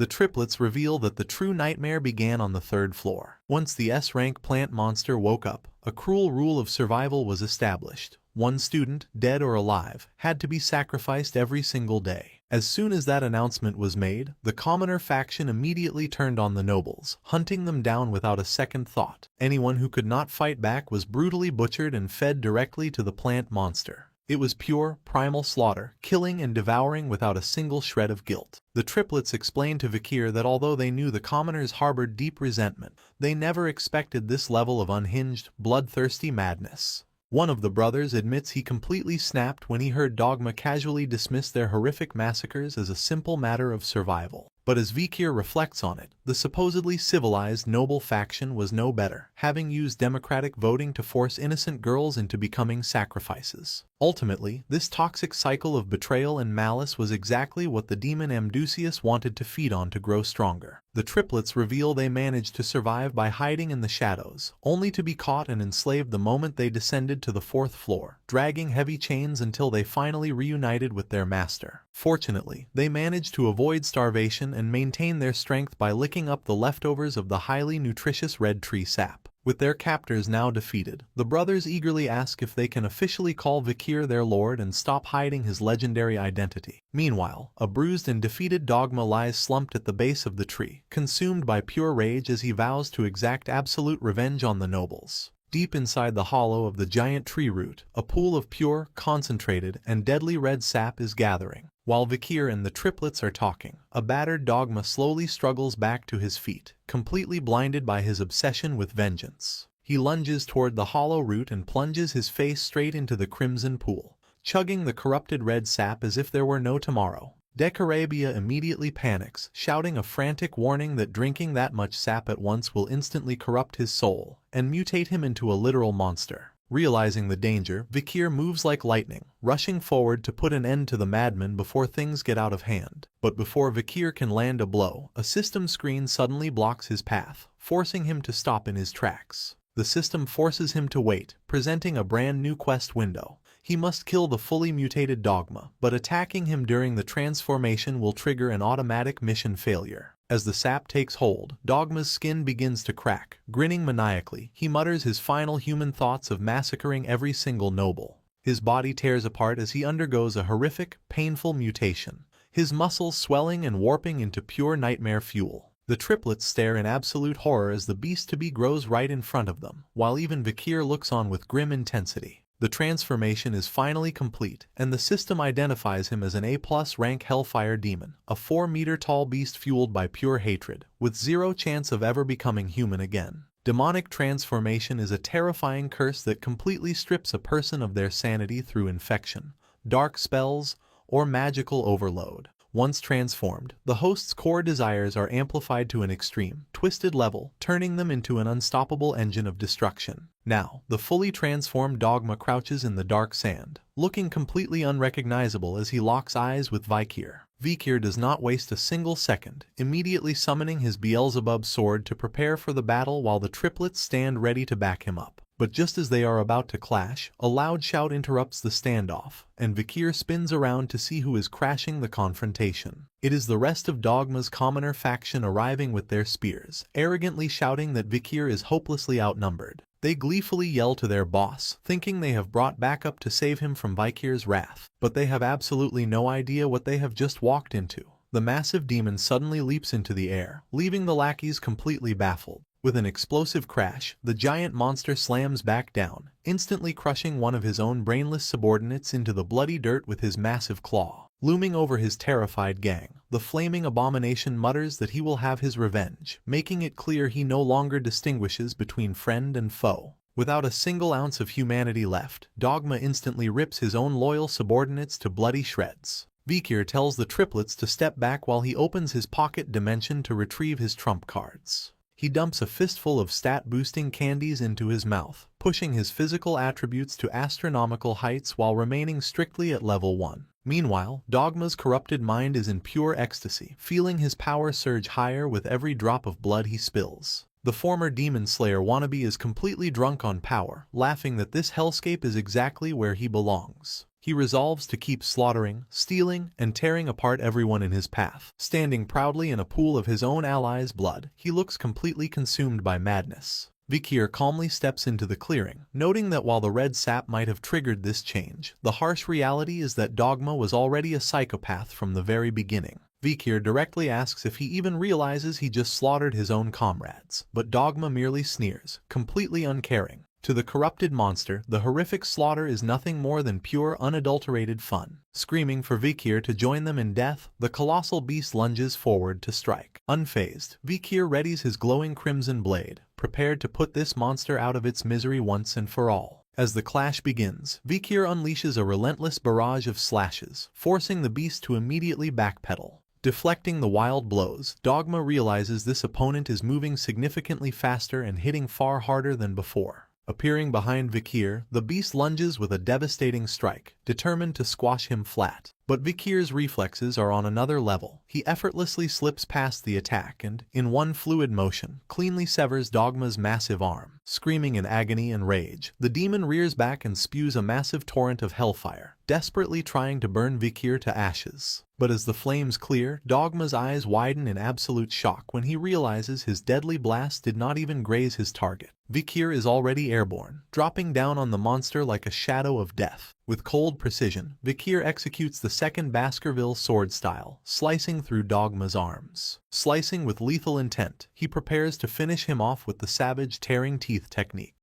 The triplets reveal that the true nightmare began on the third floor. Once the S-rank plant monster woke up, a cruel rule of survival was established. One student, dead or alive, had to be sacrificed every single day. As soon as that announcement was made, the commoner faction immediately turned on the nobles, hunting them down without a second thought. Anyone who could not fight back was brutally butchered and fed directly to the plant monster. It was pure, primal slaughter, killing and devouring without a single shred of guilt. The triplets explained to Vikir that although they knew the commoners harbored deep resentment, they never expected this level of unhinged, bloodthirsty madness. One of the brothers admits he completely snapped when he heard Dogma casually dismiss their horrific massacres as a simple matter of survival. But as Vikir reflects on it, the supposedly civilized noble faction was no better, having used democratic voting to force innocent girls into becoming sacrifices. Ultimately, this toxic cycle of betrayal and malice was exactly what the demon Amdusius wanted to feed on to grow stronger. The triplets reveal they managed to survive by hiding in the shadows, only to be caught and enslaved the moment they descended to the fourth floor, dragging heavy chains until they finally reunited with their master. Fortunately, they managed to avoid starvation and maintain their strength by licking up the leftovers of the highly nutritious red tree sap. With their captors now defeated, the brothers eagerly ask if they can officially call Vikir their lord and stop hiding his legendary identity. Meanwhile, a bruised and defeated Dogma lies slumped at the base of the tree, consumed by pure rage as he vows to exact absolute revenge on the nobles. Deep inside the hollow of the giant tree root, a pool of pure, concentrated, and deadly red sap is gathering. While Vikir and the triplets are talking, a battered Dogma slowly struggles back to his feet, completely blinded by his obsession with vengeance. He lunges toward the hollow root and plunges his face straight into the crimson pool, chugging the corrupted red sap as if there were no tomorrow. Decarabia immediately panics, shouting a frantic warning that drinking that much sap at once will instantly corrupt his soul and mutate him into a literal monster. Realizing the danger, Vikir moves like lightning, rushing forward to put an end to the madman before things get out of hand. But before Vikir can land a blow, a system screen suddenly blocks his path, forcing him to stop in his tracks. The system forces him to wait, presenting a brand new quest window. He must kill the fully mutated Dogma, but attacking him during the transformation will trigger an automatic mission failure. As the sap takes hold, Dogma's skin begins to crack. Grinning maniacally, he mutters his final human thoughts of massacring every single noble. His body tears apart as he undergoes a horrific, painful mutation, his muscles swelling and warping into pure nightmare fuel. The triplets stare in absolute horror as the beast-to-be grows right in front of them, while even Vikir looks on with grim intensity. The transformation is finally complete, and the system identifies him as an A+ rank Hellfire Demon, a 4-meter-tall beast fueled by pure hatred, with zero chance of ever becoming human again. Demonic transformation is a terrifying curse that completely strips a person of their sanity through infection, dark spells, or magical overload. Once transformed, the host's core desires are amplified to an extreme, twisted level, turning them into an unstoppable engine of destruction. Now, the fully transformed Dogma crouches in the dark sand, looking completely unrecognizable as he locks eyes with Vikir. Vikir does not waste a single second, immediately summoning his Beelzebub sword to prepare for the battle while the triplets stand ready to back him up. But just as they are about to clash, a loud shout interrupts the standoff, and Vikir spins around to see who is crashing the confrontation. It is the rest of Dogma's commoner faction arriving with their spears, arrogantly shouting that Vikir is hopelessly outnumbered. They gleefully yell to their boss, thinking they have brought backup to save him from Vikir's wrath. But they have absolutely no idea what they have just walked into. The massive demon suddenly leaps into the air, leaving the lackeys completely baffled. With an explosive crash, the giant monster slams back down, instantly crushing one of his own brainless subordinates into the bloody dirt with his massive claw. Looming over his terrified gang, the flaming abomination mutters that he will have his revenge, making it clear he no longer distinguishes between friend and foe. Without a single ounce of humanity left, Dogma instantly rips his own loyal subordinates to bloody shreds. Vikir tells the triplets to step back while he opens his pocket dimension to retrieve his trump cards. He dumps a fistful of stat-boosting candies into his mouth, pushing his physical attributes to astronomical heights while remaining strictly at level 1. Meanwhile, Dogma's corrupted mind is in pure ecstasy, feeling his power surge higher with every drop of blood he spills. The former Demon Slayer wannabe is completely drunk on power, laughing that this hellscape is exactly where he belongs. He resolves to keep slaughtering, stealing, and tearing apart everyone in his path. Standing proudly in a pool of his own allies' blood, he looks completely consumed by madness. Vikir calmly steps into the clearing, noting that while the red sap might have triggered this change, the harsh reality is that Dogma was already a psychopath from the very beginning. Vikir directly asks if he even realizes he just slaughtered his own comrades, but Dogma merely sneers, completely uncaring. To the corrupted monster, the horrific slaughter is nothing more than pure, unadulterated fun. Screaming for Vikir to join them in death, the colossal beast lunges forward to strike. Unfazed, Vikir readies his glowing crimson blade, prepared to put this monster out of its misery once and for all. As the clash begins, Vikir unleashes a relentless barrage of slashes, forcing the beast to immediately backpedal. Deflecting the wild blows, Dogma realizes this opponent is moving significantly faster and hitting far harder than before. Appearing behind Vikir, the beast lunges with a devastating strike, determined to squash him flat. But Vikir's reflexes are on another level. He effortlessly slips past the attack and, in one fluid motion, cleanly severs Dogma's massive arm. Screaming in agony and rage, the demon rears back and spews a massive torrent of hellfire, desperately trying to burn Vikir to ashes. But as the flames clear, Dogma's eyes widen in absolute shock when he realizes his deadly blast did not even graze his target. Vikir is already airborne, dropping down on the monster like a shadow of death. With cold precision, Vikir executes the second Baskerville Sword Style, slicing through Dogma's arms. Slicing with lethal intent, he prepares to finish him off with the savage tearing teeth technique.